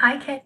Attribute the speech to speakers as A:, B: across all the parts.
A: Hi, Kate.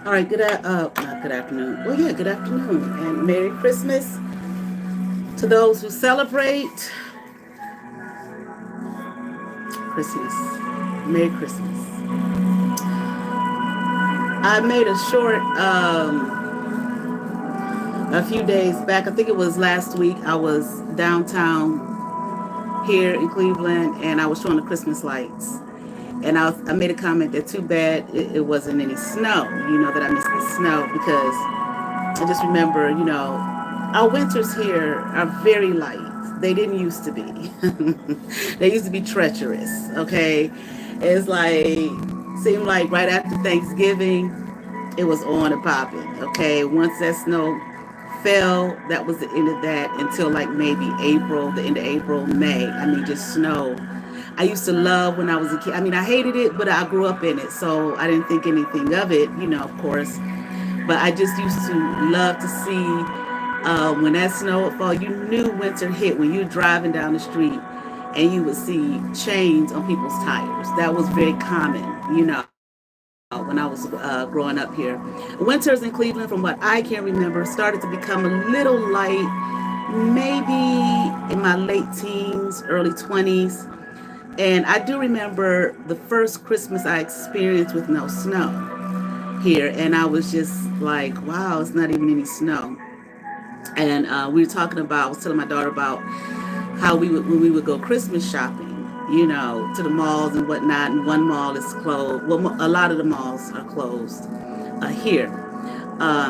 B: All right, not good afternoon. Well, yeah, good afternoon, and Merry Christmas to those who celebrate Christmas. Merry Christmas. I made a short a few days back. I think it was last week. I was downtown here in Cleveland, and I was showing the Christmas lights. And I made a comment that too bad it wasn't any snow. That I missed the snow because I just remember, our winters here are very light. They didn't used to be. They used to be treacherous. Okay, it's like seemed like right after Thanksgiving, it was on and popping. Okay, once that snow fell, that was the end of that until like maybe April, the end of April, May. I mean, just snow. I used to love when I was a kid. I mean, I hated it, but I grew up in it, so I didn't think anything of it, of course. But I just used to love to see when that snow would fall. You knew winter hit when you were driving down the street and you would see chains on people's tires. That was very common, when I was growing up here. Winters in Cleveland, from what I can remember, started to become a little light, maybe in my late teens, early 20s. And I do remember the first Christmas I experienced with no snow here. And I was just like, wow, it's not even any snow. And we were talking about, I was telling my daughter about how when we would go Christmas shopping, to the malls and whatnot. And one mall is closed. Well, a lot of the malls are closed here. I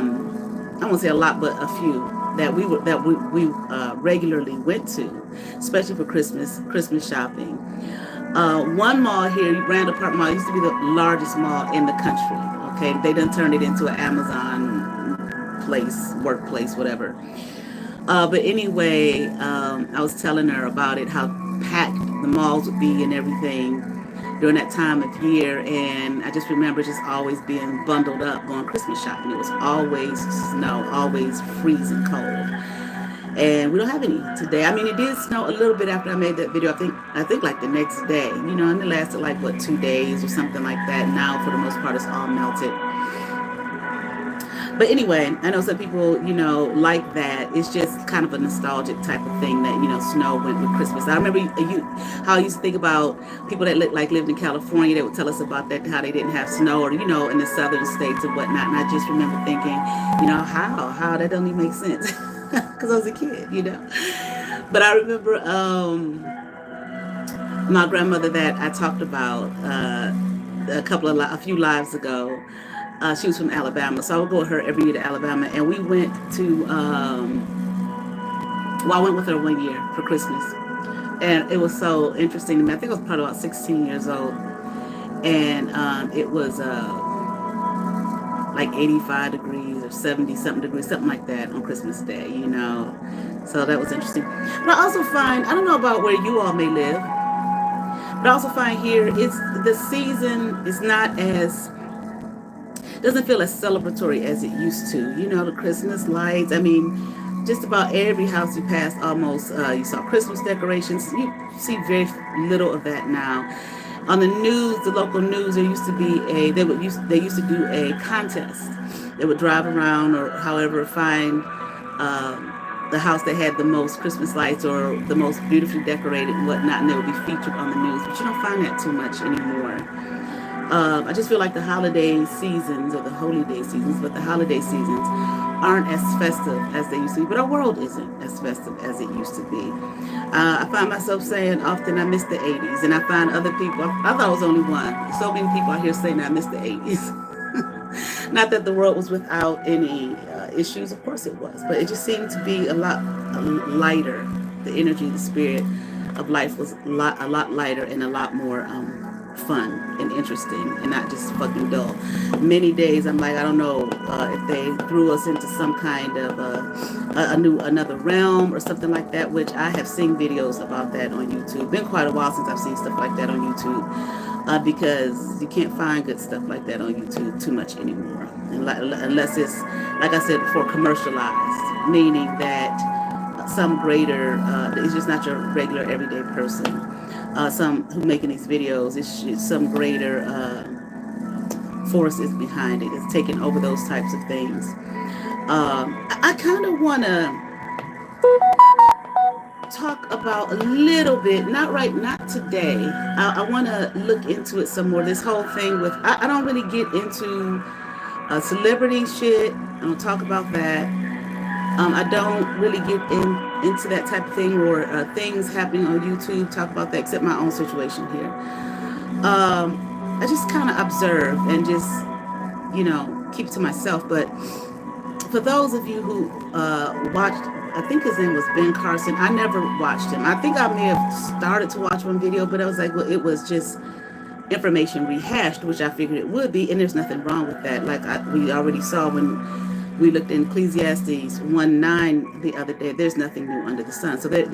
B: won't say a lot, but a few that we regularly went to, especially for Christmas shopping. One mall here, Randall Park Mall, used to be the largest mall in the country. Okay, they done turned it into an Amazon place, workplace, whatever. But anyway, I was telling her about it, how packed the malls would be and everything during that time of year. And I just remember just always being bundled up going Christmas shopping. It was always snow, always freezing cold. And we don't have any today. I mean, it did snow a little bit after I made that video. I think like the next day, and it lasted like what 2 days or something like that. Now, for the most part, it's all melted. But anyway, I know some people, like that. It's just kind of a nostalgic type of thing that, snow went with Christmas. I remember how I used to think about people that lived in California. They would tell us about that, how they didn't have snow, or, in the southern states and whatnot. And I just remember thinking, how that don't even make sense. Because I was a kid. But I remember my grandmother that I talked about a few lives ago. She was from Alabama, so I would go with her every year to Alabama, and we went to. Well, I went with her one year for Christmas, and it was so interesting to me. I think I was probably about 16 years old, and it was like 85 degrees or 70 something degrees, something like that on Christmas Day. So that was interesting. But I also find, I don't know about where you all may live, but I also find here it's the season is not as doesn't feel as celebratory as it used to. The Christmas lights. I mean, just about every house you passed, almost you saw Christmas decorations. You see very little of that now. On the news, the local news, there used to be they used to do a contest. They would drive around or however find the house that had the most Christmas lights or the most beautifully decorated and whatnot, and they would be featured on the news. But you don't find that too much anymore. I just feel like the holiday seasons or the holy day seasons, but the holiday seasons aren't as festive as they used to be. But our world isn't as festive as it used to be. I find myself saying often I miss the 80s, and I find other people, I thought I was only one. So many people out here saying I miss the 80s. Not that the world was without any issues, of course it was, but it just seemed to be a lot lighter. The energy, the spirit of life was a lot lighter and a lot more fun and interesting and not just fucking dull. Many days I'm like, I don't know if they threw us into some kind of another realm or something like that, which I have seen videos about that on YouTube. Been quite a while since I've seen stuff like that on YouTube because you can't find good stuff like that on YouTube too much anymore, unless it's, like I said before, commercialized, meaning that some greater, it's just not your regular everyday person. Some who making these videos, it's some greater force is behind it. It's taking over those types of things. I kind of want to talk about a little bit, not today. I want to look into it some more. This whole thing with, I don't really get into celebrity shit. I'm going to talk about that. I don't really get into that type of thing or things happening on YouTube, talk about that, except my own situation here. I just kind of observe and just, keep it to myself. But for those of you who watched, I think his name was Ben Carson. I never watched him. I think I may have started to watch one video, but I was like, well, it was just information rehashed, which I figured it would be, and there's nothing wrong with that. Like we already saw when we looked in Ecclesiastes 1:9 the other day, there's nothing new under the sun. So it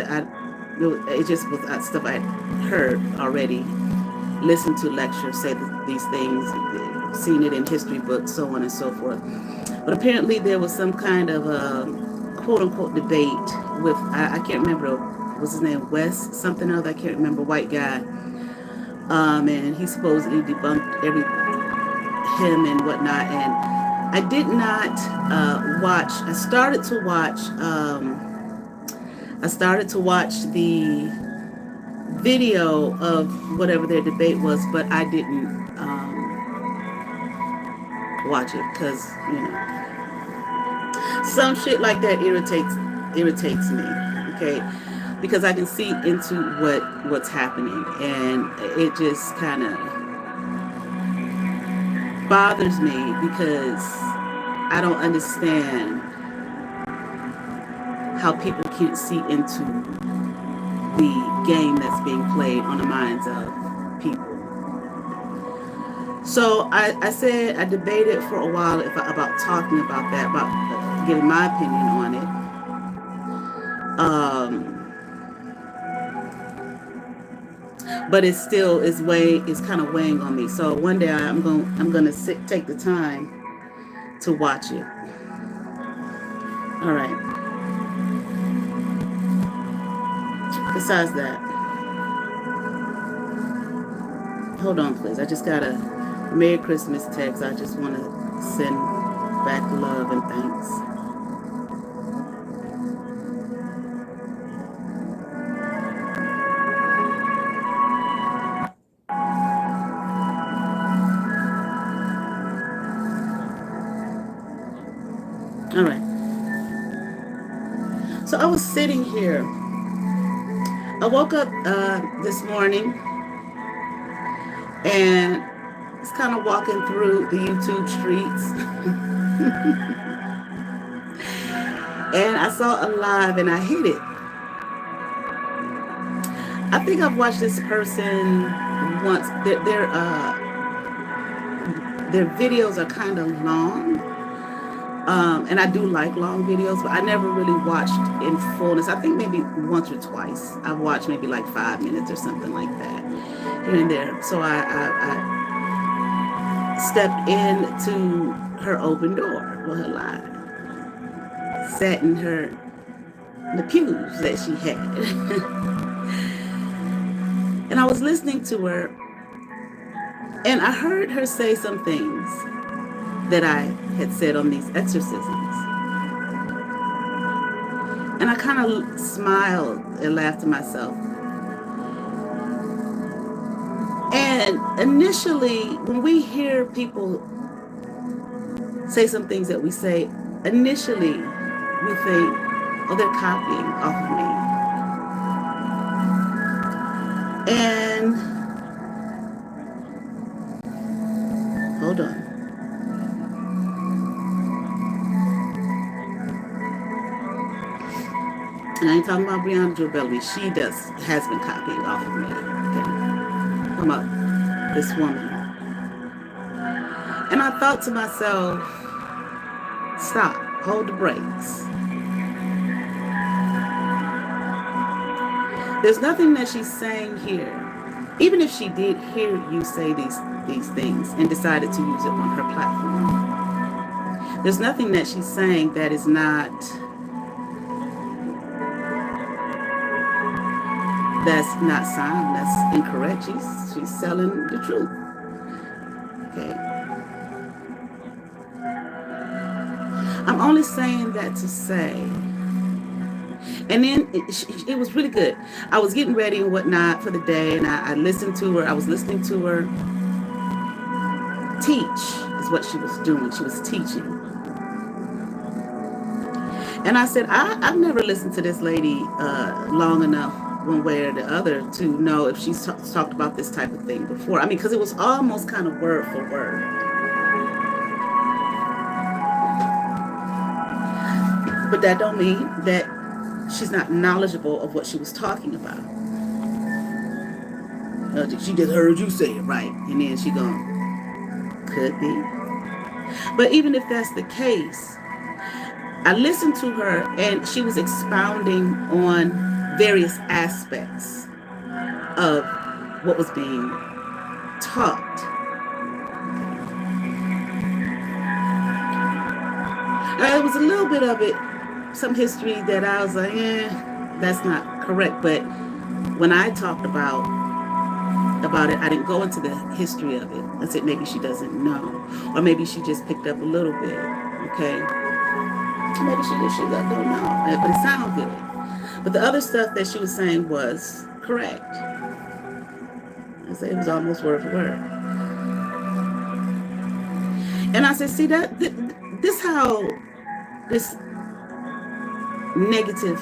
B: just was stuff I had heard already, listened to lectures say these things, seen it in history books, so on and so forth. But apparently there was some kind of quote-unquote debate with, I can't remember, what's his name, West something or other, I can't remember, white guy. And he supposedly debunked him and whatnot, and I did not watch. I started to watch the video of whatever their debate was, but I didn't watch it because some shit like that irritates me. Okay, because I can see into what's happening, and it just kind of bothers me because I don't understand how people can't see into the game that's being played on the minds of people. So I said I debated for a while about talking about that, about giving my opinion on it. But it still is kind of weighing on me. So one day I'm gonna take the time to watch it. All right. Besides that, hold on, please. I just got a Merry Christmas text. I just want to send back love and thanks. All right. So I was sitting here. I woke up this morning and was kind of walking through the YouTube streets. And I saw a live and I hit it. I think I've watched this person once. Their videos are kind of long. And I do like long videos, but I never really watched in fullness. I think maybe once or twice I've watched maybe like 5 minutes or something like that here and there. So I stepped into her open door, well, her live, sat in her the pews that she had. And I was listening to her, and I heard her say some things that I had said on these exorcisms. And I kind of smiled and laughed to myself. And initially, when we hear people say some things that we say, initially we think, oh, they're copying off of me. And hold on. And I ain't talking about Breauna Jewell Bellamy. She has been copying off of me. Okay. Talking about this woman. And I thought to myself, stop, hold the brakes. There's nothing that she's saying here. Even if she did hear you say these things and decided to use it on her platform, there's nothing that she's saying that is not, sound, that's incorrect. She's selling the truth. Okay. I'm only saying that to say, and then it was really good. I was getting ready and whatnot for the day, and I listened to her. I was listening to her teach, is what she was doing. She was teaching. And I said, I've never listened to this lady long enough, one way or the other, to know if she's talked about this type of thing before. I mean, because it was almost kind of word for word. But that don't mean that she's not knowledgeable of what she was talking about. She just heard you say it, right? And then she gone, could be. But even if that's the case, I listened to her and she was expounding on various aspects of what was being taught. There was a little bit of it, some history that I was like, that's not correct. But when I talked about it, I didn't go into the history of it. I said maybe she doesn't know, or maybe she just picked up a little bit. Okay, maybe she don't know, but it sounded good. But the other stuff that she was saying was correct. I said it was almost word for word. And I said, see, that this how this negative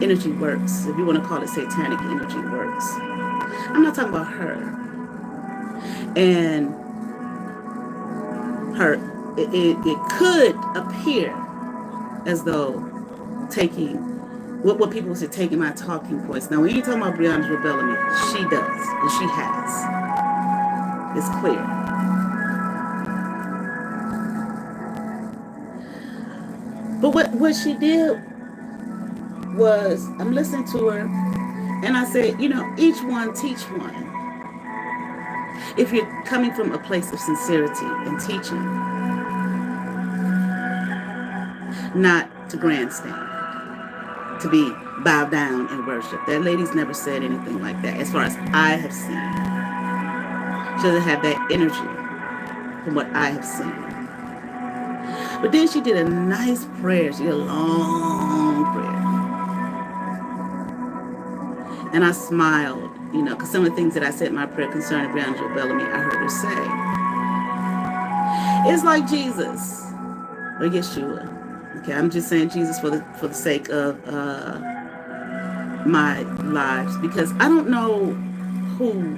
B: energy works, if you want to call it satanic energy works. I'm not talking about her. And her, it could appear as though taking, what people say, taking my talking points. Now, when you're talking about Breauna Jewell Bellamy, she does, and she has. It's clear. But what she did was, I'm listening to her, and I said, each one teach one. If you're coming from a place of sincerity and teaching, not to grandstand, to be bowed down and worship. That lady's never said anything like that, as far as I have seen. She doesn't have that energy from what I have seen. But then she did a nice prayer. She did a long prayer. And I smiled, because some of the things that I said in my prayer concerning Breauna Jewell Bellamy, I heard her say. It's like Jesus, or Yeshua. Okay, I'm just saying Jesus for the sake of my lives, because I don't know who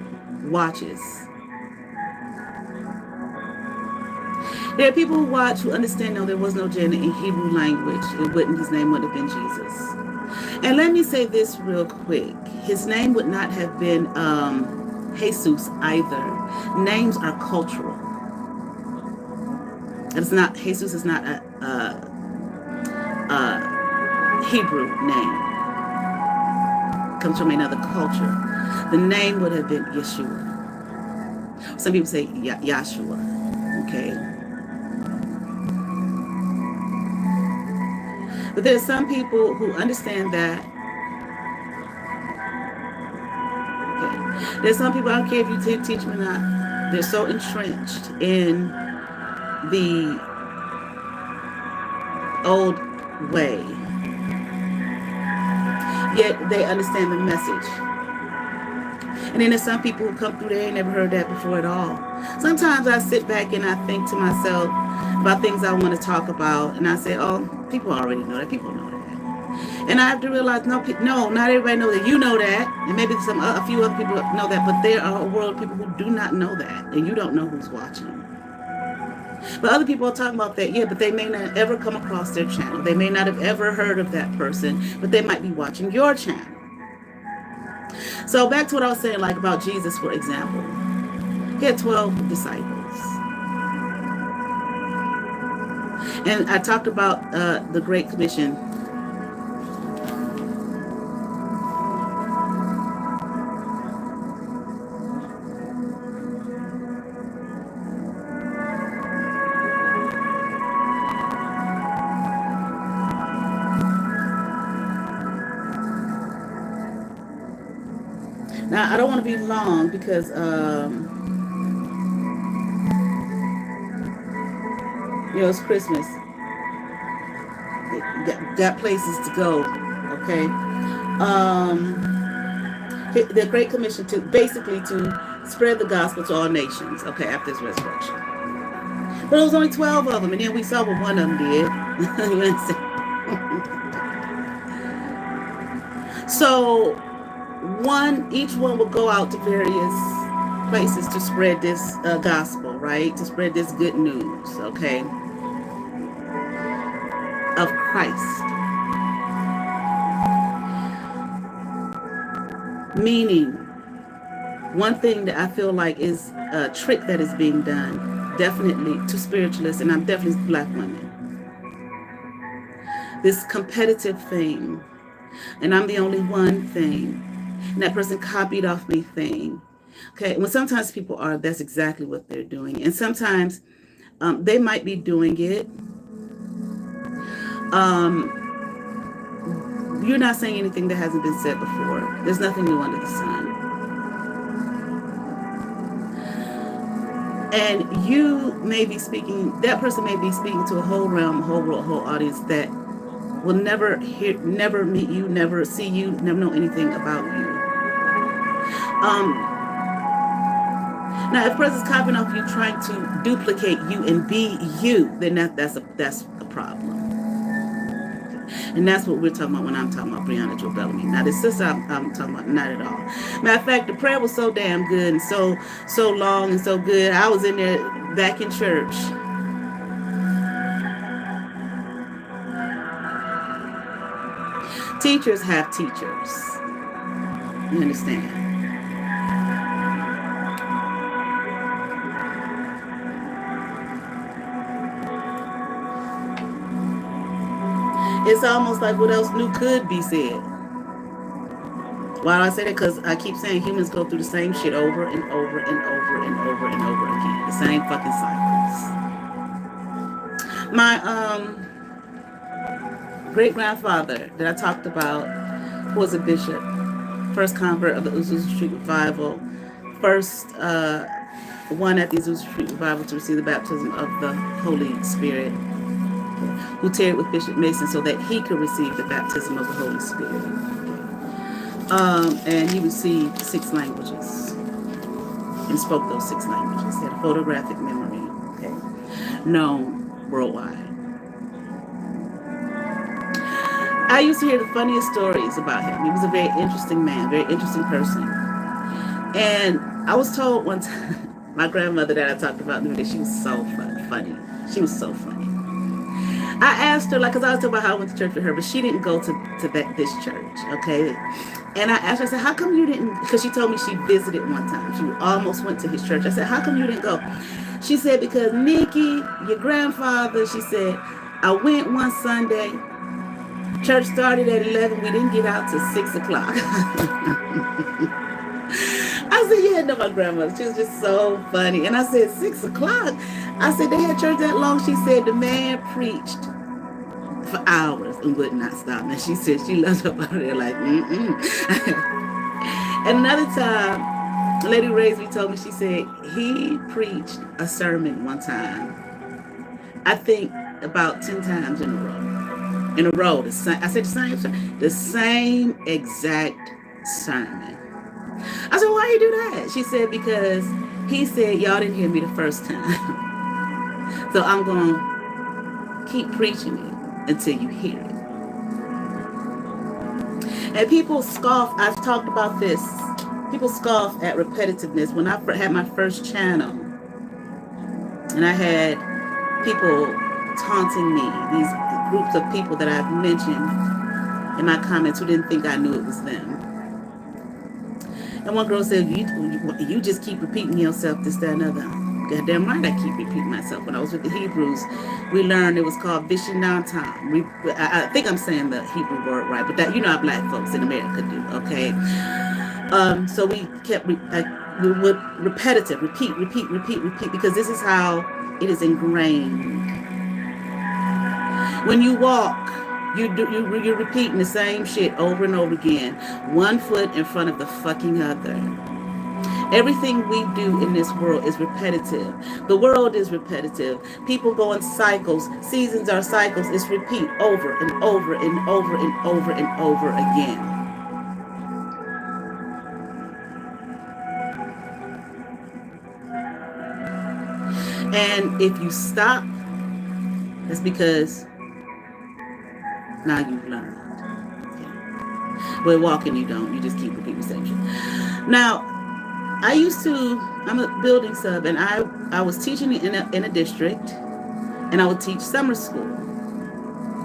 B: watches. There are people who watch who understand, no, there was no gender in Hebrew language. His name wouldn't have been Jesus. And let me say this real quick. His name would not have been Jesus either. Names are cultural. Jesus is not a Hebrew name. It comes from another culture. The name would have been Yeshua. Some people say Yahshua. Okay. But there's some people who understand that. Okay. There's some people, I don't care if you teach them or not, they're so entrenched in the old way, yet they understand the message. And then there's some people who come through there and never heard that before at all. Sometimes I sit back and I think to myself about things I want to talk about, and I say, oh, people already know that. People know that. And I have to realize, no, not everybody knows that. You know that, and maybe a few other people know that, but there are a world of people who do not know that, and you don't know who's watching. But other people are talking about that, yeah, but they may not ever come across their channel. They may not have ever heard of that person, but they might be watching your channel. So back to what I was saying, like about Jesus, for example. He had 12 disciples. And I talked about the Great Commission. Now, I don't want to be long because it's Christmas. Got places to go, okay? The Great Commission basically to spread the gospel to all nations, okay, after his resurrection. But it was only 12 of them, and then we saw what one of them did. So each one will go out to various places to spread this gospel, right? To spread this good news, okay, of Christ. Meaning, one thing that I feel like is a trick that is being done, definitely to spiritualists, and I'm definitely Black women. This competitive thing, and I'm the only one thing, and that person copied off me thing. Okay, when sometimes people are, that's exactly what they're doing. And sometimes they might be doing it. You're not saying anything that hasn't been said before. There's nothing new under the sun. And you may be speaking, that person may be speaking to a whole realm, a whole world, a whole audience that will never meet you, never see you, never know anything about you. Now, if a person's copying off you, trying to duplicate you and be you, then that's a problem. And that's what we're talking about when I'm talking about Breauna, Jewell, Bellamy. Now, the sister I'm talking about, not at all. Matter of fact, the prayer was so damn good and so long and so good. I was in there back in church. Teachers have teachers. You understand? It's almost like what else new could be said. Why do I say that? Because I keep saying humans go through the same shit over and over and over and over and over again. The same fucking cycles. My great-grandfather that I talked about was a bishop. First convert of the Azusa Street Revival. First one at the Azusa Street Revival to receive the baptism of the Holy Spirit. Who tarried with Bishop Mason so that he could receive the baptism of the Holy Spirit. And he received 6 languages and spoke those 6 languages. He had a photographic memory, okay, known worldwide. I used to hear the funniest stories about him. He was a very interesting man, very interesting person. And I was told one time, my grandmother that I talked about, knew that she was so funny. She was so funny. I asked her, like, because I was talking about how I went to church with her, but she didn't go to this church, okay? And I asked her, I said, how come you didn't, because she told me she visited one time. She almost went to his church. I said, how come you didn't go? She said, because Nikki, your grandfather, she said, I went one Sunday. Church started at 11. We didn't get out till 6 o'clock. I said, yeah, no, my grandmother. She was just so funny. And I said, 6 o'clock? I said, they had church that long? She said, the man preached for hours and would not stop. And she said she loves up out there like, And another time, Lady Raisby told me, she said he preached a sermon one time, I think about 10 times in a row. In a row. I said the same exact sermon. I said, why you do that? She said, because he said, y'all didn't hear me the first time. So I'm going to keep preaching it until you hear it. And people scoff. I've talked about this. People scoff at repetitiveness. When I had my first channel, and I had people taunting me, these groups of people that I've mentioned in my comments who didn't think I knew it was them. And one girl said, you just keep repeating yourself, this, that, and other. Goddamn right I keep repeating myself. When I was with the Hebrews, we learned it was called Vishinantam. I think I'm saying the Hebrew word right, but that, you know how black folks in America do, okay? So we kept, we would repetitive, repeat, because this is how it is ingrained. When you walk, you're repeating the same shit over and over again. One foot in front of the fucking other. Everything we do in this world is repetitive. The world is repetitive. People go in cycles. Seasons are cycles. It's repeat over and over and over and over and over again. And if you stop, that's because now you've learned. Okay. But walking, you don't. You just keep repeating the same shit. Now, I'm a building sub, and I was teaching in a district, and I would teach summer school.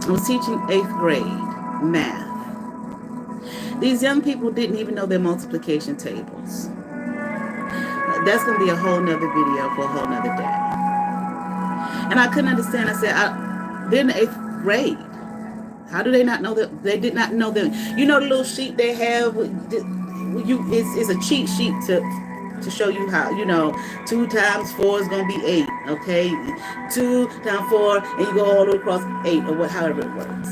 B: I was teaching 8th grade math. These young people didn't even know their multiplication tables. That's going to be a whole nother video for a whole nother day. And I couldn't understand. I said, they're in the 8th grade. How do they not know that? They did not know them. You know the little sheet they have? It's a cheat sheet to show you how, 2 times 4 is going to be 8, okay? 2 times 4, and you go all the way across 8, or however it works.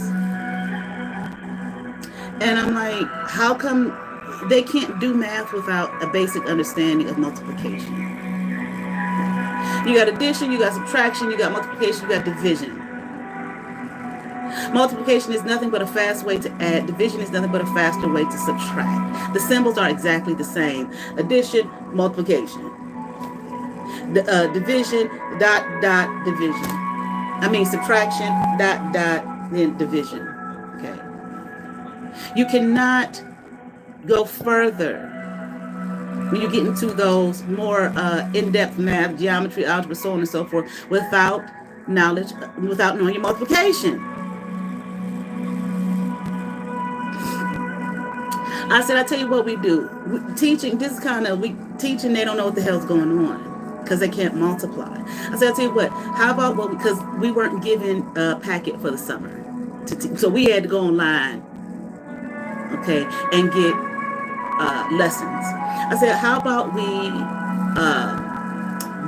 B: And I'm like, how come they can't do math without a basic understanding of multiplication? You got addition, you got subtraction, you got multiplication, you got division. Multiplication is nothing but a fast way to add. Division is nothing but a faster way to subtract. The symbols are exactly the same. Addition, multiplication. Division, dot, division. Subtraction, dot, then division. Okay. You cannot go further when you get into those more in-depth math, geometry, algebra, so on and so forth, without knowledge, without knowing your multiplication. I said, I tell you what we do. Teaching, they don't know what the hell's going on because they can't multiply. I said, I tell you what, how about because we weren't given a packet for the summer. So we had to go online, okay, and get lessons. I said, how about we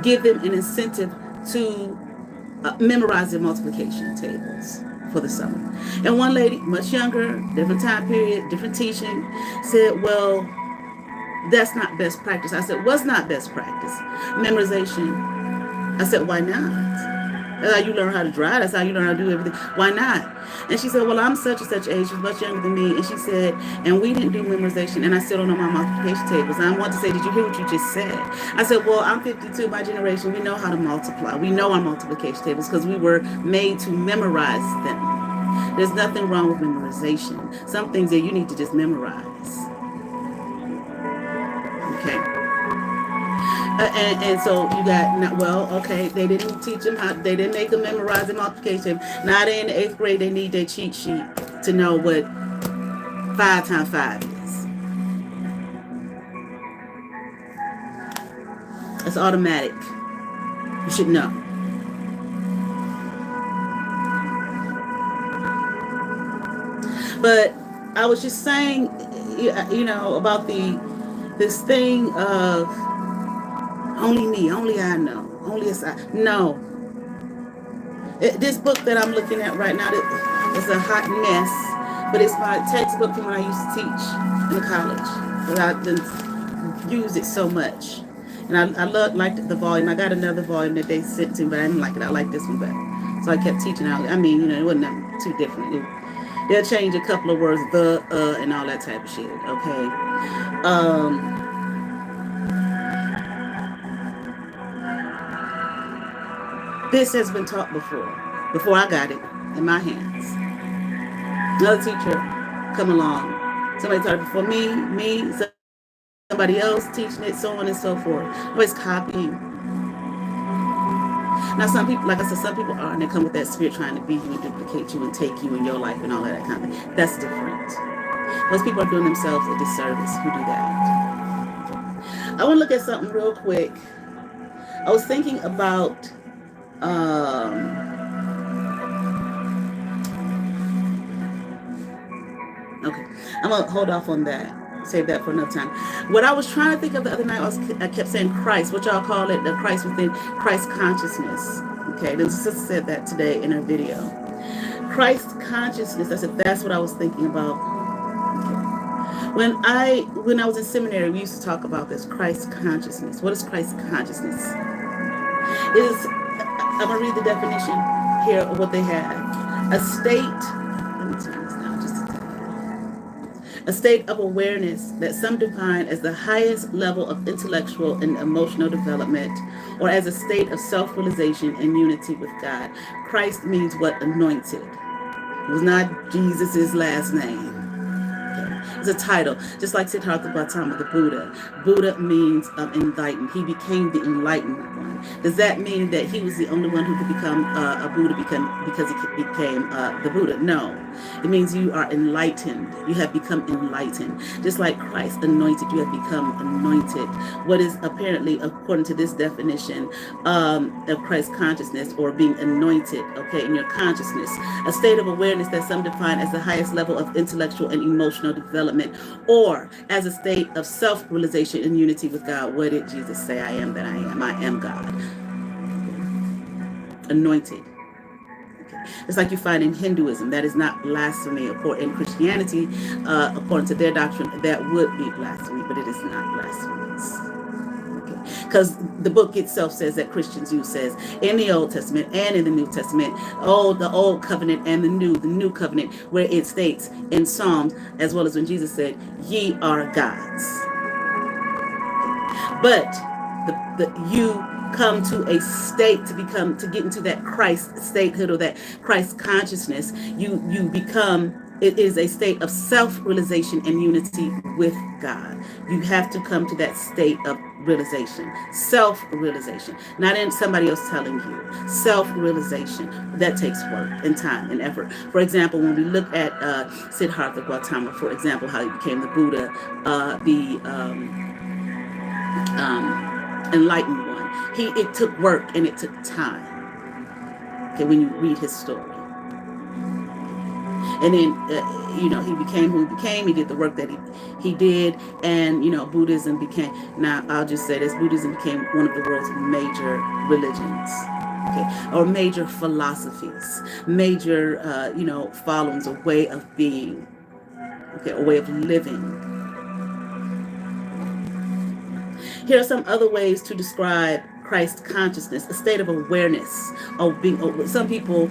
B: give them an incentive to memorize their multiplication tables for the summer. And one lady, much younger, different time period, different teaching, said, well, that's not best practice. I said, what's not best practice? Memorization. I said, why not? That's how you learn how to drive. That's how you learn how to do everything. Why not? And she said, well, I'm such and such age. She's much younger than me. And she said, and we didn't do memorization. And I still don't know my multiplication tables. And I want to say, did you hear what you just said? I said, well, I'm 52. My generation, we know how to multiply. We know our multiplication tables because we were made to memorize them. There's nothing wrong with memorization. Some things that you need to just memorize. Okay. And so you got, well, okay, they didn't teach them they didn't make them memorize the multiplication. Now they're in the 8th grade, they need their cheat sheet to know what 5 times 5 is. It's automatic. You should know. But I was just saying, about this thing of only me, only I know, only it's I. No. This book that I'm looking at right now, It's a hot mess, but it's my textbook from when I used to teach in college. But I've been used it so much. And I liked the volume. I got another volume that they sent to me, but I didn't like it. I like this one better. So I kept teaching out. I mean, it wasn't too different. They'll change a couple of words, and all that type of shit. Okay. This has been taught before I got it in my hands. Another teacher come along. Somebody taught it before me, somebody else teaching it, so on and so forth. Always copying. Now, some people, like I said, some people are, and they come with that spirit trying to be you and duplicate you and take you in your life and all that kind of thing. That's different. Those people are doing themselves a disservice who do that. I want to look at something real quick. I was thinking about okay, I'm gonna hold off on that. Save that for another time. What I was trying to think of the other night, I kept saying Christ. What y'all call it? The Christ within, Christ consciousness. Okay, the sister said that today in her video. Christ consciousness. I said that's what I was thinking about. Okay. When I was in seminary, we used to talk about this Christ consciousness. What is Christ consciousness? I'm gonna read the definition here of what they had. A state. Let me turn this down just a second. A state of awareness that some define as the highest level of intellectual and emotional development, or as a state of self-realization and unity with God. Christ means what? Anointed. It was not Jesus's last name. It's a title, just like Siddhartha Gautama, the Buddha. Buddha means enlightened. He became the enlightened one. Does that mean that he was the only one who could become a Buddha because he became the Buddha? No. It means you are enlightened. You have become enlightened. Just like Christ anointed, you have become anointed. What is apparently, according to this definition of Christ consciousness, or being anointed, okay, in your consciousness, a state of awareness that some define as the highest level of intellectual and emotional development, or as a state of self-realization and unity with God. What did Jesus say? I am that I am. I am God. Anointed. It's like you find in Hinduism, that is not blasphemy. In Christianity, according to their doctrine, that would be blasphemy, but it is not blasphemous. Because the book itself says that Christians use, says in the Old Testament and in the New Testament, the Old Covenant and the New Covenant, where it states in Psalms, as well as when Jesus said, ye are gods. But you come to a state to get into that Christ statehood, or that Christ consciousness. You become, it is a state of self-realization and unity with God. You have to come to that state of realization, self-realization, not in somebody else telling you. Self-realization, that takes work and time and effort. For example, when we look at Siddhartha Gautama, for example, how he became the Buddha, the enlightened one. It took work and it took time. Okay, when you read his story. And then, he became who he became. He did the work that he did. And, Buddhism became, now I'll just say this, Buddhism became one of the world's major religions. Okay, or major philosophies, major, followings, a way of being, okay, a way of living. Here are some other ways to describe Christ consciousness: a state of awareness of being. Some people,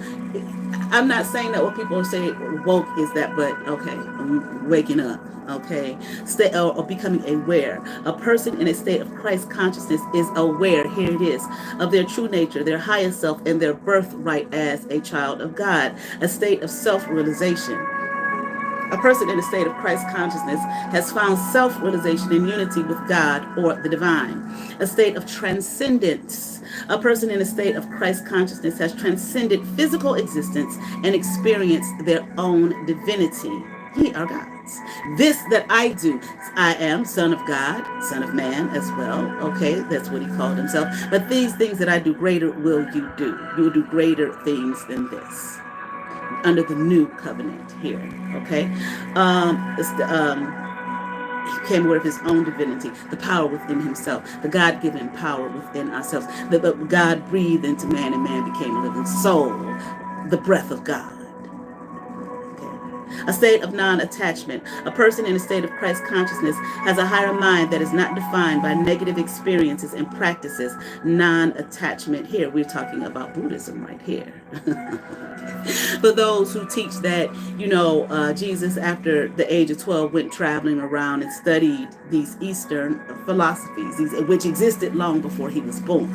B: I'm not saying that what people say woke is that, but okay, waking up, okay, or becoming aware. A person in a state of Christ consciousness is aware, here it is, of their true nature, their highest self, and their birthright as a child of God. A state of self-realization. A person in a state of Christ consciousness has found self-realization and unity with God or the divine. A state of transcendence. A person in a state of Christ consciousness has transcended physical existence and experienced their own divinity. Ye are gods. This that I do, I am Son of God, Son of Man as well. Okay, that's what he called himself. But these things that I do, greater will you do. You will do greater things than this. Under the new covenant here, okay? He came aware of his own divinity, the power within himself, the God-given power within ourselves. The God breathed into man, and man became a living soul, the breath of God. A state of non-attachment. A person in a state of Christ consciousness has a higher mind that is not defined by negative experiences and practices. Non-attachment. Here, we're talking about Buddhism right here. For those who teach that, Jesus, after the age of 12, went traveling around and studied these Eastern philosophies, which existed long before he was born.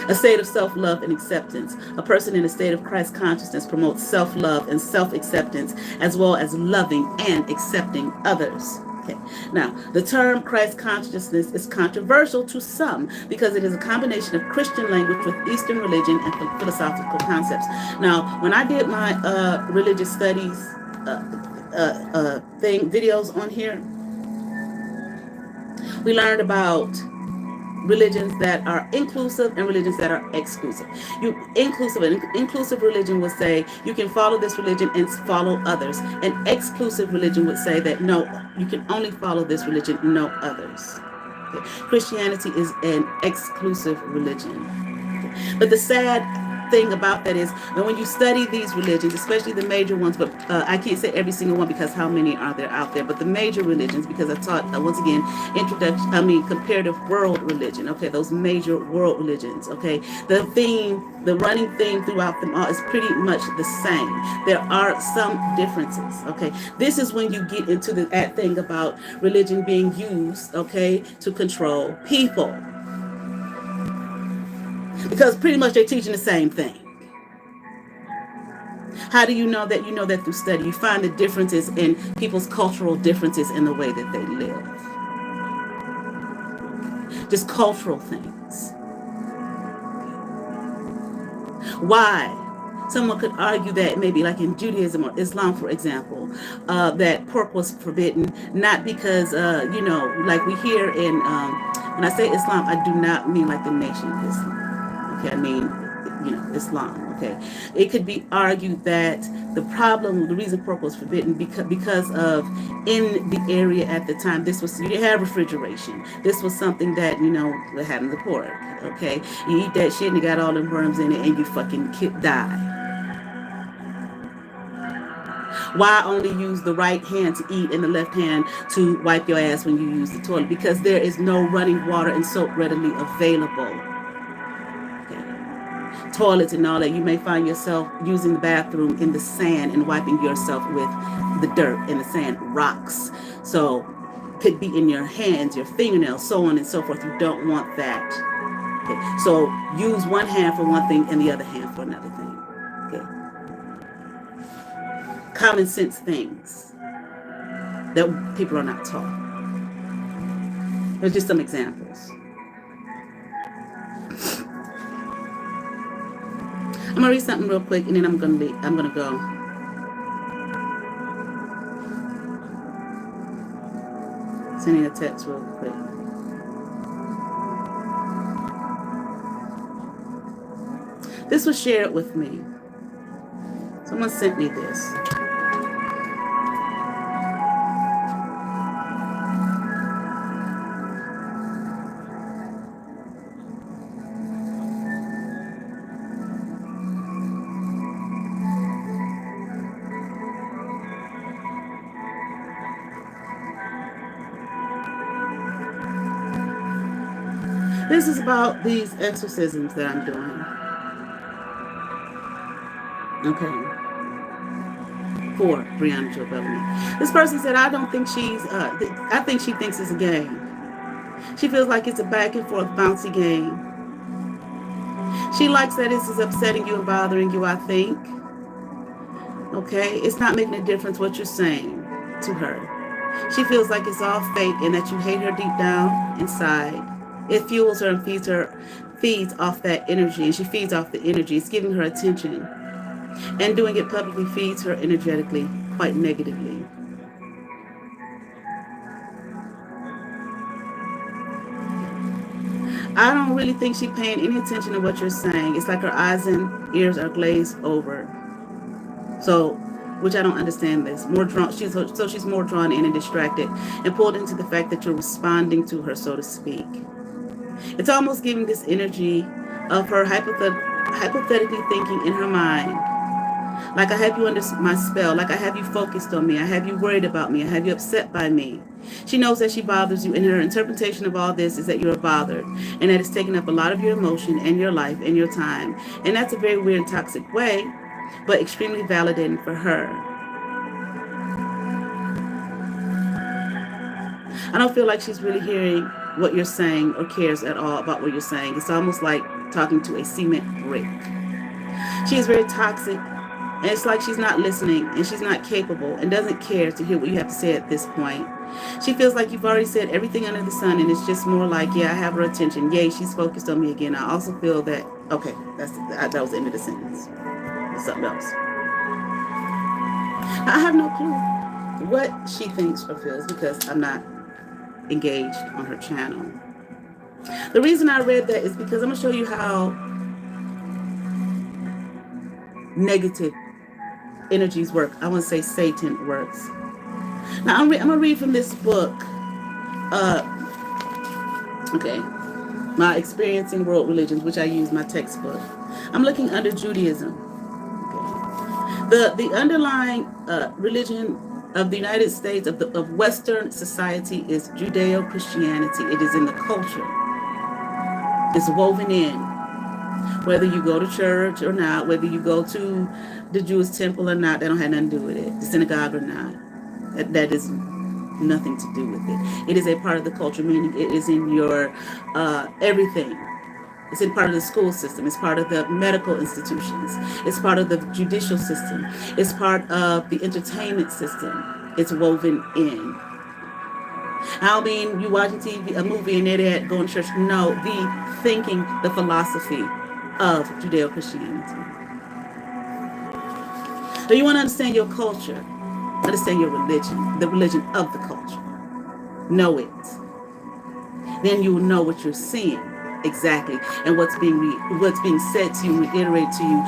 B: A state of self-love and acceptance. A person in a state of Christ consciousness promotes self-love and self-acceptance, as well as loving and accepting others. Okay. Now, the term Christ consciousness is controversial to some because it is a combination of Christian language with Eastern religion and philosophical concepts. Now, when I did my religious studies videos on here, we learned about religions that are inclusive and religions that are exclusive. Inclusive religion would say you can follow this religion and follow others. An exclusive religion would say that no, you can only follow this religion, no others. Okay. Christianity is an exclusive religion. Okay. But the sad thing about that is that when you study these religions, especially the major ones, but I can't say every single one because how many are there out there, but the major religions, because I taught once again comparative world religion, okay, those major world religions, okay, the running theme throughout them all is pretty much the same. There are some differences, okay. This is when you get into that thing about religion being used, okay, to control people. Because pretty much they're teaching the same thing. How do you know that? You know that through study. You find the differences in people's cultural differences in the way that they live. Just cultural things. Why? Someone could argue that maybe like in Judaism or Islam, for example, that pork was forbidden, not because, like we hear in, when I say Islam, I do not mean like the nation of Islam. Okay, I mean, Islam, okay. It could be argued that the reason pork was forbidden because of in the area at the time, you didn't have refrigeration. This was something that, having the pork, okay. You eat that shit and it got all them worms in it and you fucking die. Why only use the right hand to eat and the left hand to wipe your ass when you use the toilet? Because there is no running water and soap readily available. Toilets and all that, you may find yourself using the bathroom in the sand and wiping yourself with the dirt and the sand, rocks. So could be in your hands, your fingernails, so on and so forth. You don't want that. Okay. So use one hand for one thing and the other hand for another thing. Okay. Common sense things that people are not taught. There's just some examples. I'm gonna read something real quick, and then I'm gonna go. Sending a text real quick. This was shared with me. Someone sent me this. This is about these exorcisms that I'm doing. Okay. For Breauna Jewell Bellamy. This person said, I think she thinks it's a game. She feels like it's a back and forth bouncy game. She likes that this is upsetting you and bothering you, I think. Okay. It's not making a difference what you're saying to her. She feels like it's all fake and that you hate her deep down inside. It fuels her and feeds off that energy, and she feeds off the energy. It's giving her attention. And doing it publicly feeds her energetically, quite negatively. I don't really think she's paying any attention to what you're saying. It's like her eyes and ears are glazed over. So, which I don't understand this. She's more drawn in and distracted and pulled into the fact that you're responding to her, so to speak. It's almost giving this energy of her hypothetically thinking in her mind Like I have you under my spell. Like I have you focused on me. I have you worried about me. I have you upset by me. She knows that she bothers you, and her interpretation of all this is that you're bothered, and that it's taking up a lot of your emotion and your life and your time. And that's a very weird and toxic way, but extremely validating for her. I don't feel like she's really hearing what you're saying or cares at all about what you're saying. It's almost like talking to a cement brick. She is very toxic, and it's like she's not listening, and she's not capable, and doesn't care to hear what you have to say at this point. She feels like you've already said everything under the sun, and it's just more like, yeah, I have her attention. Yay, she's focused on me again. I also feel that, okay, that was the end of the sentence. There's something else. I have no clue what she thinks or feels because I'm not engaged on her channel. The reason I read that is because I'm going to show you how negative energies work. I want to say Satan works. Now I'm going to read from this book. Okay. My Experiencing World Religions, which I use my textbook. I'm looking under Judaism. Okay. The underlying religion of the United States, of Western society, is Judeo-Christianity. It is in the culture. It's woven in. Whether you go to church or not, whether you go to the Jewish temple or not, that don't have nothing to do with it. The synagogue or not. That is nothing to do with it. It is a part of the culture, meaning it is in your everything. It's in part of the school system. It's part of the medical institutions. It's part of the judicial system. It's part of the entertainment system. It's woven in. I don't mean you watching TV, a movie, and they're going to church. No, the thinking, the philosophy of Judeo-Christianity. So you want to understand your culture, understand your religion, the religion of the culture. Know it. Then you will know what you're seeing exactly, and what's being said to you, reiterated to you,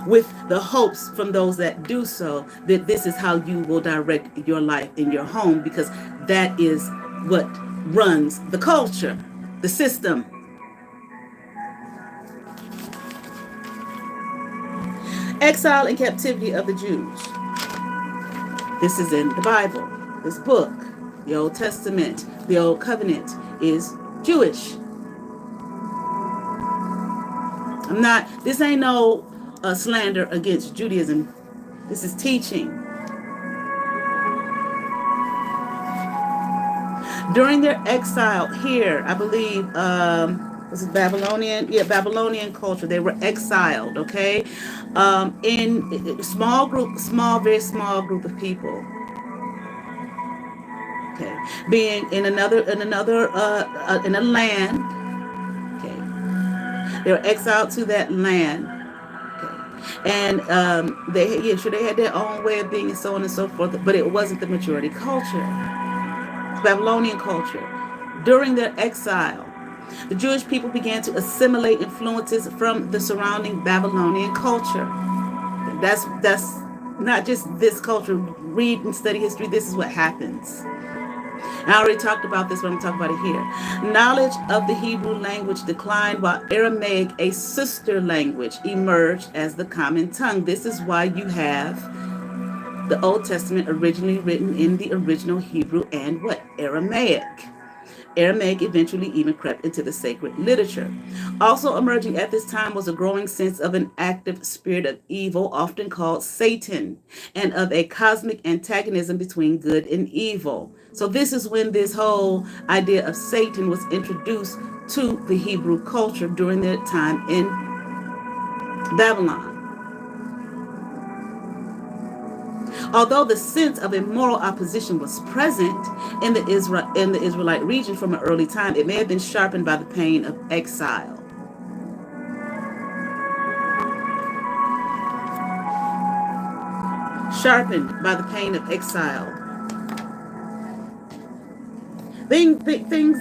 B: with the hopes from those that do so, that this is how you will direct your life in your home, because that is what runs the culture, the system. Exile and captivity of the Jews. This is in the Bible. This book, the Old Testament, the Old Covenant, is Jewish. This ain't no slander against Judaism. This is teaching. During their exile here, I believe, was it Babylonian? Yeah, Babylonian culture. They were exiled, okay? In a small group, very small group of people. Okay, being in a land. Okay, they were exiled to that land. Okay, and they had their own way of being and so on and so forth, but it wasn't the majority culture. Babylonian culture. During their exile, the Jewish people began to assimilate influences from the surrounding Babylonian culture. That's not just this culture. Read and study history. This is what happens. I already talked about this, but I'm talking about it here. Knowledge of the Hebrew language declined, while Aramaic, a sister language, emerged as the common tongue. This is why you have the Old Testament originally written in the original Hebrew and Aramaic. Aramaic eventually even crept into the sacred literature. Also emerging at this time was a growing sense of an active spirit of evil, often called Satan, and of a cosmic antagonism between good and evil. So this is when this whole idea of Satan was introduced to the Hebrew culture during their time in Babylon. Although the sense of a moral opposition was present in the Israelite region from an early time, it may have been sharpened by the pain of exile. Sharpened by the pain of exile. Things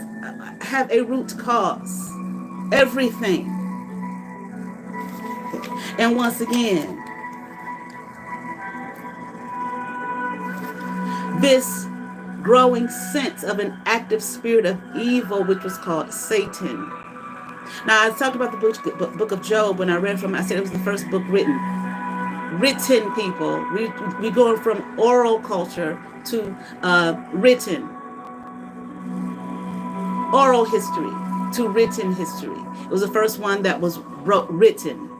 B: have a root cause. Everything. And once again, this growing sense of an active spirit of evil, which was called Satan. Now, I talked about the book of Job when I read from it. I said it was the first book written. written people. We going from oral culture to written, oral history to written history. It was the first one that was written.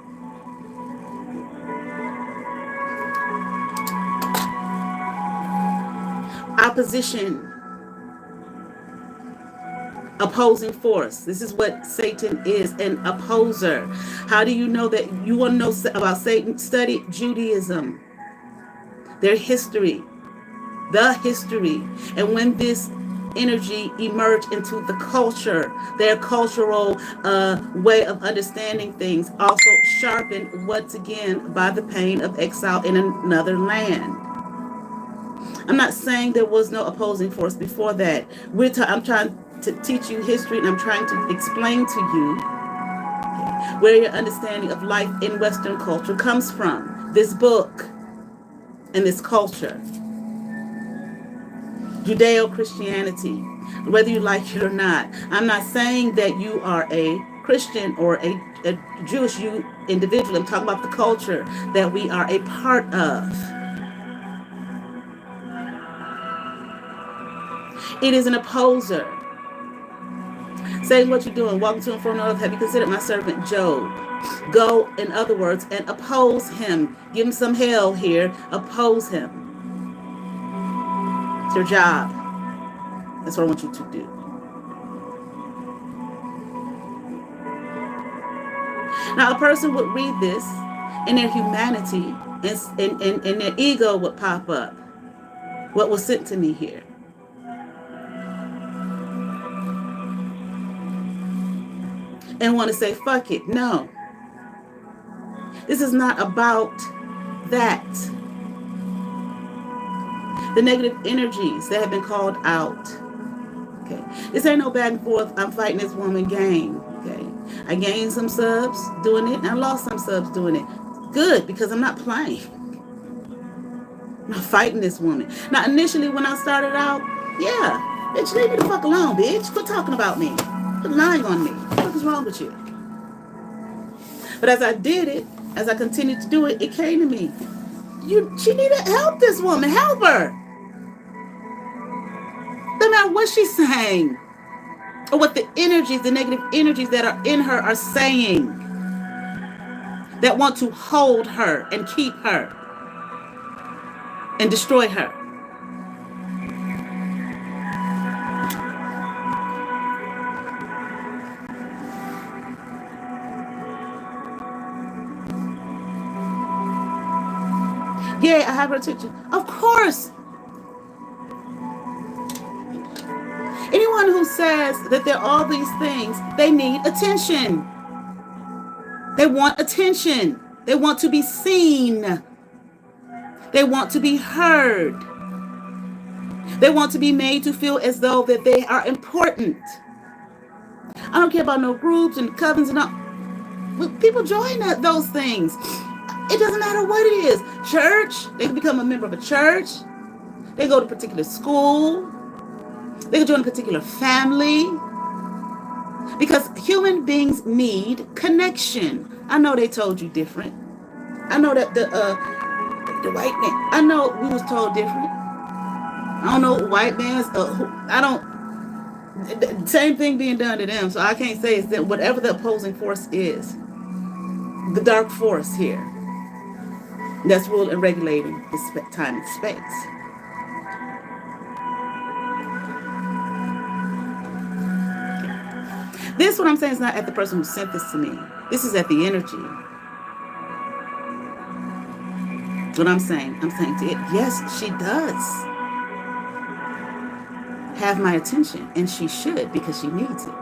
B: Opposition, opposing force. This is what Satan is, an opposer. How do you know that? You want to know about Satan? Study Judaism, their history, the history. And when this energy emerged into the culture, their cultural way of understanding things, also sharpened once again by the pain of exile in another land. I'm not saying there was no opposing force before that. I'm trying to teach you history, and I'm trying to explain to you where your understanding of life in Western culture comes from. This book and this culture. Judeo-Christianity, whether you like it or not. I'm not saying that you are a Christian or a Jewish individual. I'm talking about the culture that we are a part of. It is an opposer. Say what you're doing. Walking to and from the earth. Have you considered my servant Job? Go, in other words, and oppose him. Give him some hell here. Oppose him. It's your job. That's what I want you to do. Now, a person would read this, and their humanity and their ego would pop up. What was sent to me here? And want to say, fuck it. No. This is not about that. The negative energies that have been called out. Okay. This ain't no back and forth, I'm fighting this woman game. Okay. I gained some subs doing it, and I lost some subs doing it. Good, because I'm not playing. I'm not fighting this woman. Now, initially, when I started out, yeah, bitch, leave me the fuck alone, bitch. Quit talking about me. Quit lying on me. What is wrong with you? But as I did it, as I continued to do it, it came to me. She needed help, this woman. Help her. No matter what she's saying or what the energies, the negative energies that are in her are saying that want to hold her and keep her and destroy her. Yeah, I have her attention. Of course. Anyone who says that there are all these things, they need attention. They want attention. They want to be seen. They want to be heard. They want to be made to feel as though that they are important. I don't care about no groups and covens and all. People join those things. It doesn't matter what it is. Church, they can become a member of a church. They go to a particular school. They can join a particular family. Because human beings need connection. I know they told you different. I know that the white man, I know we was told different. I don't know white man's, same thing being done to them. So I can't say it's that whatever the opposing force is, the dark force here, that's ruling and regulating the time and space. This, what I'm saying, is not at the person who sent this to me. This is at the energy. What I'm saying to it, yes, she does have my attention, and she should, because she needs it.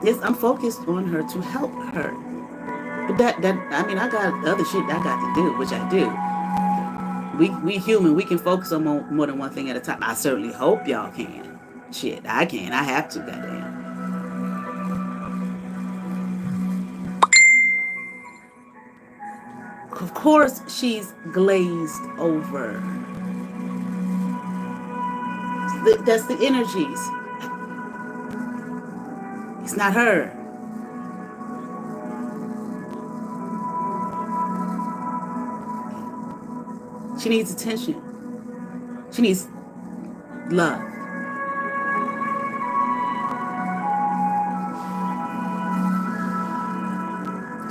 B: Yes, I'm focused on her to help her. But I got other shit I got to do, which I do. We human, we can focus on more than one thing at a time. I certainly hope y'all can. Shit, I can. I have to, goddamn. Of course, she's glazed over. That's the energies. It's not her. She needs attention. She needs love.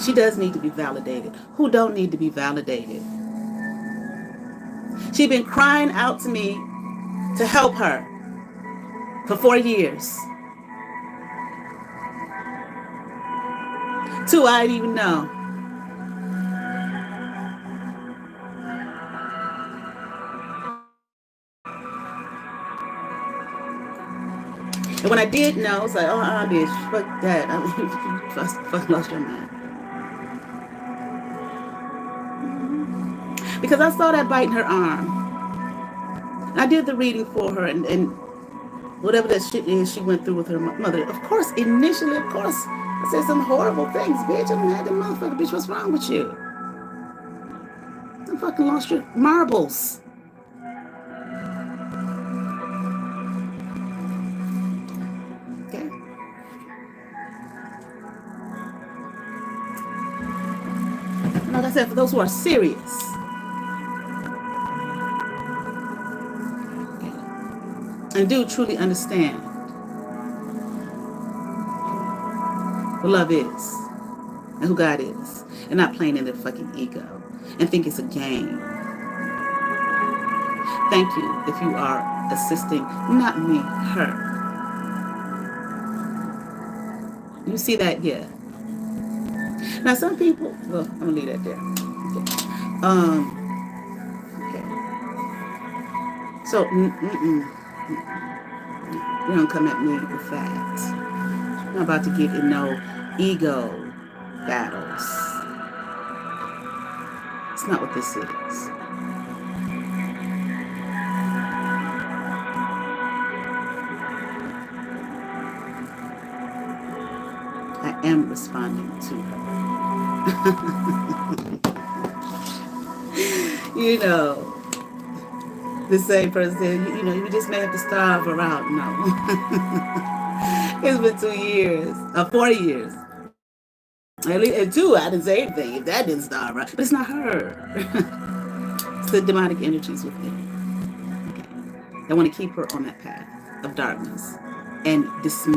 B: She does need to be validated. Who don't need to be validated? She's been crying out to me to help her for 4 years. 2, I didn't even know. And when I did know, it's like, oh, bitch, fuck that. I mean, fuck lost your mind. Because I saw that bite in her arm. I did the reading for her, and whatever that shit is she went through with her mother. Of course, initially, I said some horrible things, bitch. I done had that motherfucker, bitch. What's wrong with you? I fucking lost your marbles. Okay. Like I said, for those who are serious, and do truly understand what love is and who God is, and not playing in their fucking ego and think it's a game. Thank you if you are assisting, not me, her. You see that? Yeah. Now some people, well, I'm gonna leave that there. Okay. Okay. So, you don't come at me with that. I'm not about to get in no ego battles. It's not what this is. I am responding to her. You know, the same person said, you know, you just may have to starve her out. No. It's been 2 years, 4 years. At least, and 2, I didn't say anything. If that didn't starve her, but it's not her. It's the demonic energies within. Okay. They want to keep her on that path of darkness and dismay.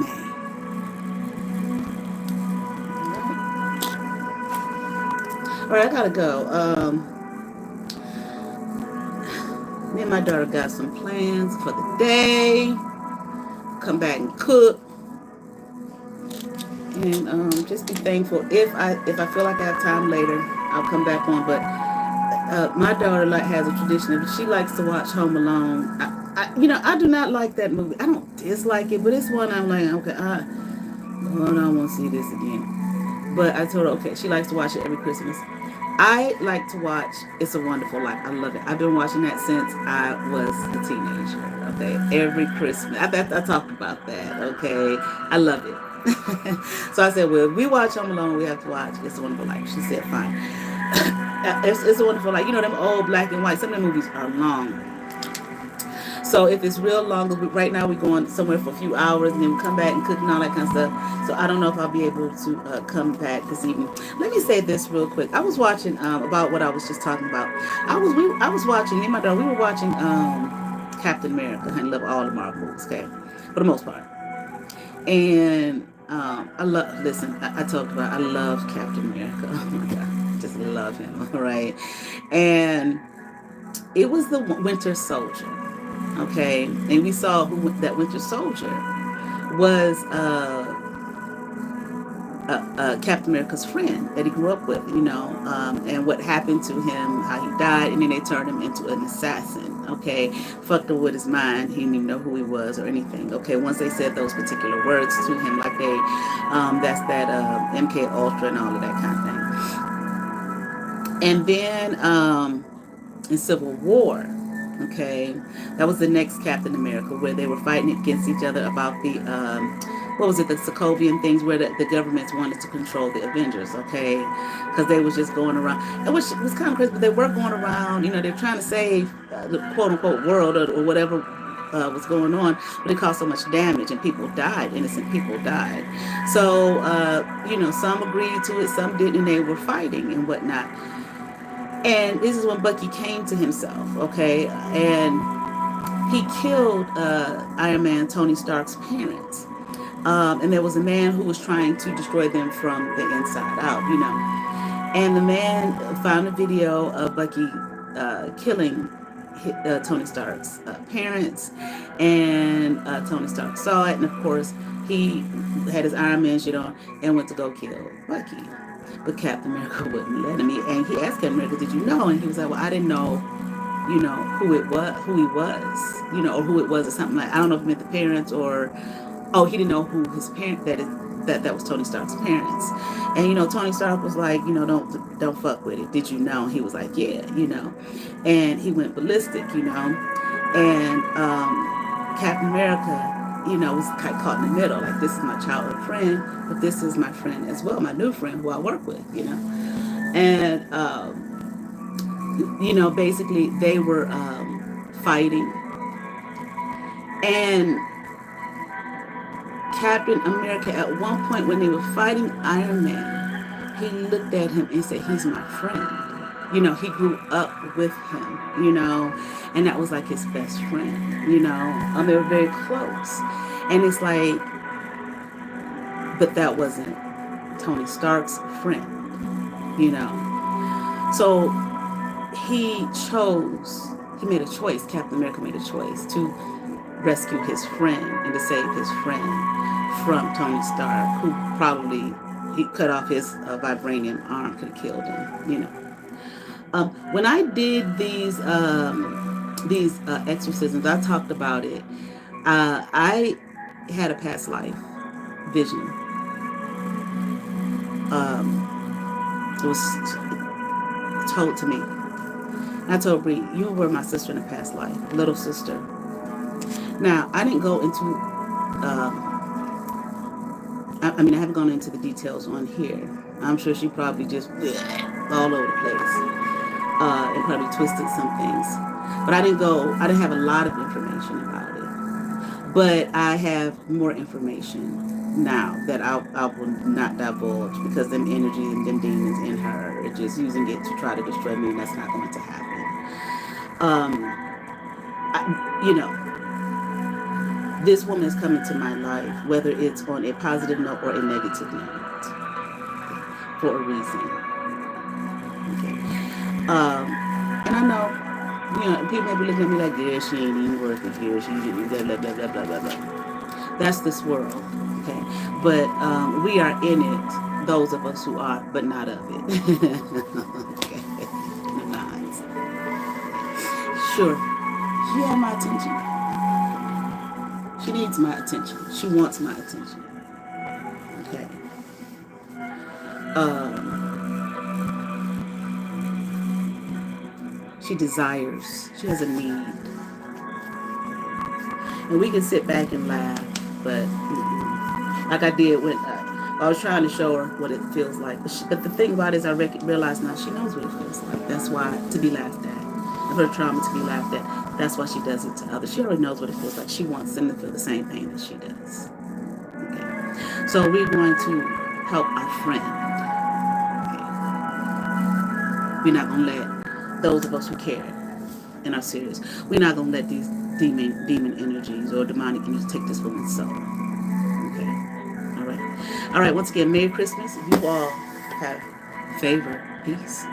B: All right, I gotta go. Me and my daughter got some plans for the day. Come back and cook, and just be thankful. If I feel like I have time later, I'll come back on. But my daughter has a tradition. She likes to watch Home Alone. I do not like that movie. I don't dislike it, but it's one I'm like, okay, I don't want to see this again. But I told her, okay, she likes to watch it every Christmas. I like to watch It's a Wonderful Life. I love it. I've been watching that since I was a teenager. Okay, every Christmas. I talked about that. Okay, I love it. So I said, well, if we watch Home Alone, we have to watch It's a Wonderful Life. She said, fine. It's a Wonderful Life. You know, them old black and white. Some of the movies are long. So if it's real long, right now we're going somewhere for a few hours, and then we come back and cook and all that kind of stuff. So I don't know if I'll be able to come back this evening. Let me say this real quick. I was watching about what I was just talking about. I was watching, me and my daughter, we were watching Captain America. Honey, love all the Marvel movies, okay, for the most part. And I talked about, I love Captain America. Oh my God, just love him, all right? And it was the Winter Soldier, okay? And we saw that Winter Soldier was Captain America's friend that he grew up with, and what happened to him, how he died, and then they turned him into an assassin, okay? Fucked him with his mind. He didn't even know who he was or anything, okay? Once they said those particular words to him, like that's that MK Ultra and all of that kind of thing. And then in Civil War, okay, that was the next Captain America, where they were fighting against each other about the the Sokovian things, where the governments wanted to control the Avengers, okay, because they was just going around. It was kind of crazy, but they were going around, they're trying to save the quote-unquote world or whatever was going on, but it caused so much damage, and people died, innocent people died. So, some agreed to it, some didn't, and they were fighting and whatnot. And this is when Bucky came to himself, okay? And he killed Iron Man Tony Stark's parents. And there was a man who was trying to destroy them from the inside out, you know. And the man found a video of Bucky killing Tony Stark's parents, and Tony Stark saw it, and of course he had his Iron Man shit on and went to go kill Bucky. But Captain America wouldn't let him. And he asked Captain America, "Did you know?" And he was like, "Well, I didn't know, you know, who it was, who he was, you know, or who it was, or something like. I don't know if it meant the parents or, oh, he didn't know who his parent that was Tony Stark's parents." And you know, Tony Stark was like, you know, don't fuck with it. Did you know? And he was like, yeah, you know. And he went ballistic, you know. And Captain America, you know, was kind of caught in the middle. Like, this is my childhood friend, but this is my friend as well, my new friend who I work with, you know. And you know, basically they were fighting, and Captain America, at one point when they were fighting Iron Man, he looked at him and said, "He's my friend." You know, he grew up with him, you know, and that was like his best friend, you know. They were very close. And it's like, but that wasn't Tony Stark's friend, you know. So he made a choice, Captain America made a choice to rescue his friend and to save his friend from Tony Stark, who probably, he cut off his vibranium arm, could have killed him, you know. When I did these exorcisms, I talked about it. I had a past life vision. It was told to me. I told Bree, "You were my sister in a past life, little sister." Now, I didn't go into, I mean, I haven't gone into the details on here. I'm sure she probably just all over the place and probably twisted some things. But I didn't have a lot of information about it. But I have more information now that I will not divulge, because them energy and them demons in her are just using it to try to destroy me, and that's not going to happen. You know, this woman is coming to my life, whether it's on a positive note or a negative note, for a reason. Okay. And I know, you know, people may be looking at me like, "Yeah, she ain't even worth it here. She blah, blah, blah, blah, blah, blah, blah." That's this world, okay? But we are in it, those of us who are, but not of it. Okay. The lines. Sure. She had my attention. She needs my attention. She wants my attention. Okay. She desires. She has a need. And we can sit back and laugh, but like I did when I was trying to show her what it feels like. But the thing about it is, I realize now she knows what it feels like. That's why, to be laughed at. Of her trauma to be laughed at. That's why she does it to others. She already knows what it feels like. She wants them to feel the same thing that she does. Okay. So we're going to help our friend. Okay. We're not going to let those of us who care and are serious, we're not going to let these demon energies or demonic energies take this woman's soul. Okay. All right. All right. Once again, Merry Christmas. You all have favor, peace,